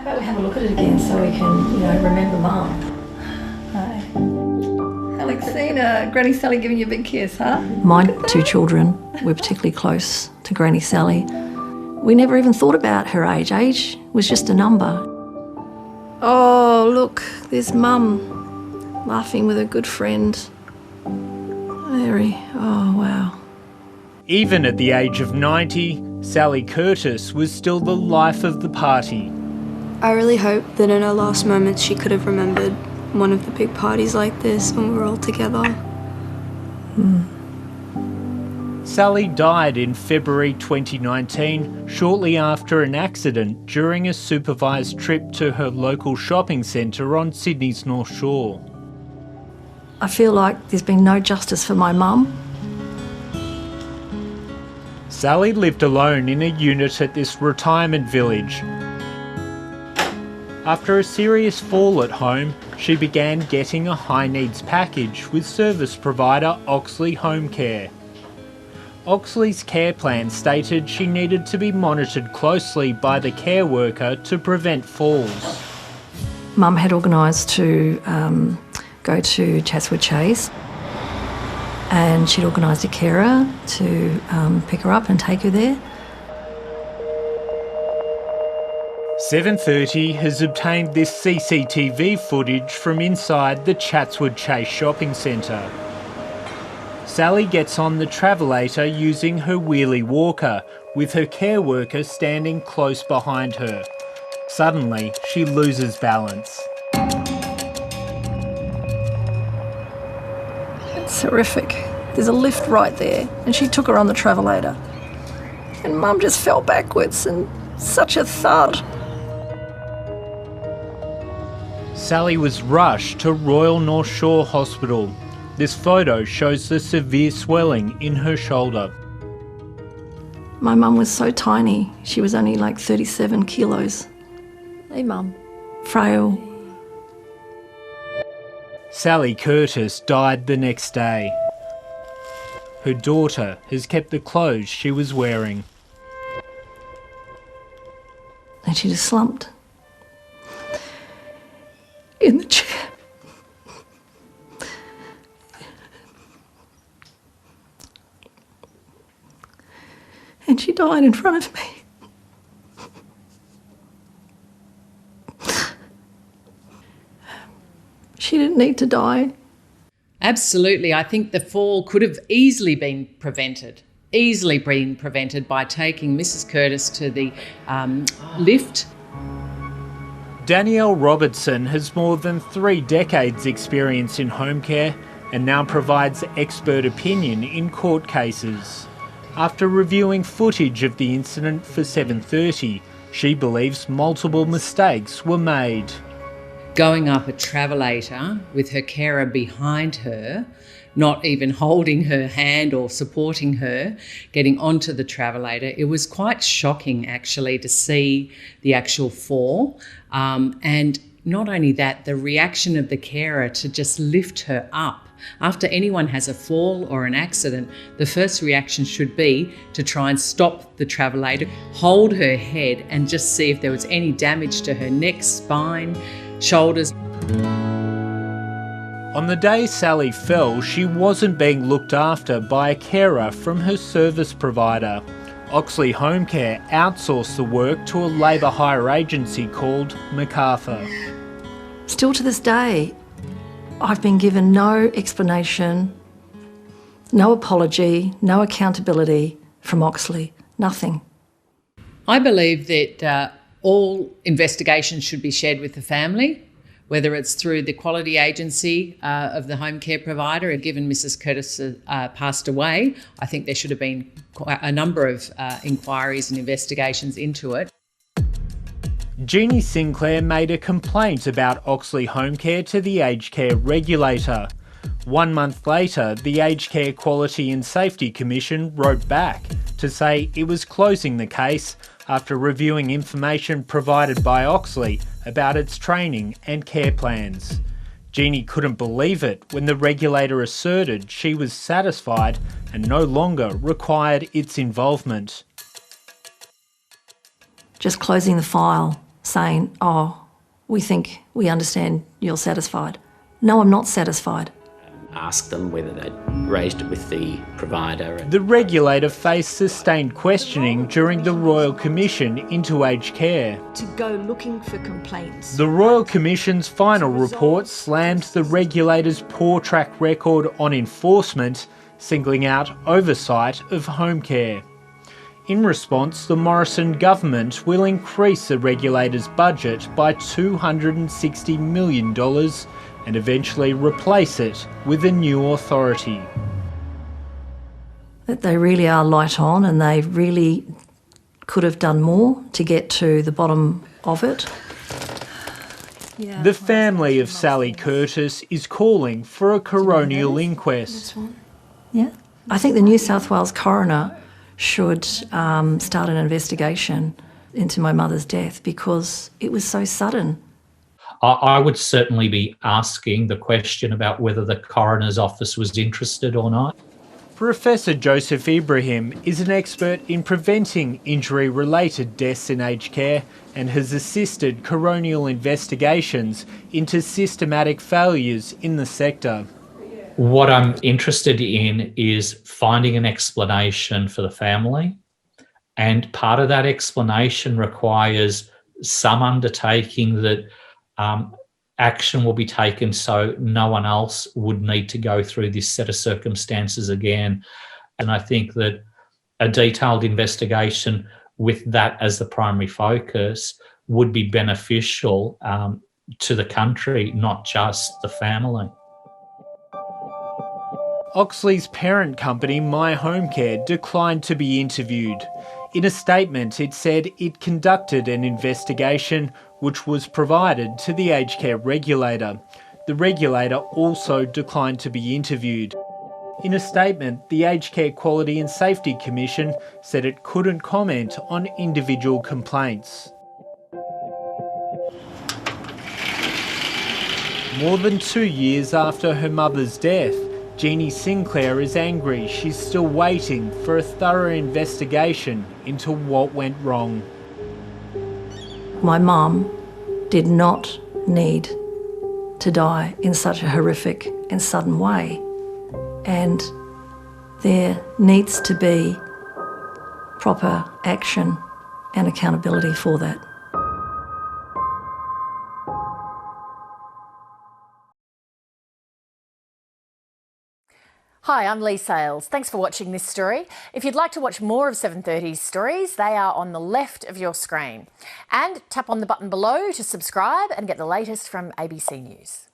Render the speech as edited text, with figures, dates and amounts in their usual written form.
about we have a look at it again so we can, remember Mum? Hey. Alexina, Granny Sally giving you a big kiss, huh? My two children were particularly close to Granny Sally. We never even thought about her age. Age was just a number. Oh, look, there's Mum laughing with a good friend. Oh, wow. Even at the age of 90, Sally Curtis was still the life of the party. I really hope that in her last moments she could have remembered one of the big parties like this when we were all together. Sally died in February 2019, shortly after an accident during a supervised trip to her local shopping centre on Sydney's North Shore. I feel like there's been no justice for my mum. Sally lived alone in a unit at this retirement village. After a serious fall at home, she began getting a high-needs package with service provider Oxley Home Care. Oxley's care plan stated she needed to be monitored closely by the care worker to prevent falls. Mum had organised to go to Chatswood Chase, and she'd organised a carer to pick her up and take her there. 7:30 has obtained this CCTV footage from inside the Chatswood Chase shopping centre. Sally gets on the travelator using her wheelie walker, with her care worker standing close behind her. Suddenly, she loses balance. It's horrific. There's a lift right there, and she took her on the travelator. And Mum just fell backwards, and such a thud. Sally was rushed to Royal North Shore Hospital. This photo shows the severe swelling in her shoulder. My mum was so tiny. She was only like 37 kilos. Hey, Mum. Frail. Sally Curtis died the next day. Her daughter has kept the clothes she was wearing. And she just slumped in the chair. And she died in front of me. She didn't need to die. Absolutely. I think the fall could have easily been prevented by taking Mrs. Curtis to the lift. Danielle Robertson has more than 3 decades experience in home care and now provides expert opinion in court cases. After reviewing footage of the incident for 7:30, she believes multiple mistakes were made. Going up a travelator with her carer behind her, not even holding her hand or supporting her, getting onto the travelator. It was quite shocking actually to see the actual fall. And not only that, the reaction of the carer to just lift her up. After anyone has a fall or an accident, the first reaction should be to try and stop the travelator, hold her head and just see if there was any damage to her neck, spine, shoulders. On the day Sally fell, she wasn't being looked after by a carer from her service provider. Oxley Home Care outsourced the work to a labour hire agency called MacArthur. Still to this day, I've been given no explanation, no apology, no accountability from Oxley, nothing. I believe that all investigations should be shared with the family, whether it's through the quality agency of the home care provider. Given Mrs. Curtis passed away, I think there should have been a number of inquiries and investigations into it. Jeannie Sinclair made a complaint about Oxley Home Care to the Aged Care Regulator. 1 month later, the Aged Care Quality and Safety Commission wrote back to say it was closing the case after reviewing information provided by Oxley about its training and care plans. Jeannie couldn't believe it when the regulator asserted she was satisfied and no longer required its involvement. Just closing the file saying, oh, we think we understand you're satisfied. No, I'm not satisfied. Ask them whether they'd raised it with the provider. The regulator faced sustained questioning during the Royal Commission into aged care. To go looking for complaints. The Royal Commission's final report slammed the regulator's poor track record on enforcement, singling out oversight of home care. In response, the Morrison government will increase the regulator's budget by $260 million and eventually replace it with a new authority. That they really are light on and they really could have done more to get to the bottom of it. The family of Sally Curtis is calling for a coronial inquest. Yeah. I think the New South Wales coroner should start an investigation into my mother's death because it was so sudden. I would certainly be asking the question about whether the coroner's office was interested or not. Professor Joseph Ibrahim is an expert in preventing injury-related deaths in aged care and has assisted coronial investigations into systematic failures in the sector. What I'm interested in is finding an explanation for the family, and part of that explanation requires some undertaking that action will be taken so no one else would need to go through this set of circumstances again. And I think that a detailed investigation with that as the primary focus would be beneficial to the country, not just the family. Oxley's parent company, My Home Care, declined to be interviewed. In a statement, it said it conducted an investigation which was provided to the aged care regulator. The regulator also declined to be interviewed. In a statement, the Aged Care Quality and Safety Commission said it couldn't comment on individual complaints. More than 2 years after her mother's death, Jeannie Sinclair is angry she's still waiting for a thorough investigation into what went wrong. My mum did not need to die in such a horrific and sudden way, and there needs to be proper action and accountability for that. Hi, I'm Lee Sales. Thanks for watching this story. If you'd like to watch more of 730's stories, they are on the left of your screen. And tap on the button below to subscribe and get the latest from ABC News.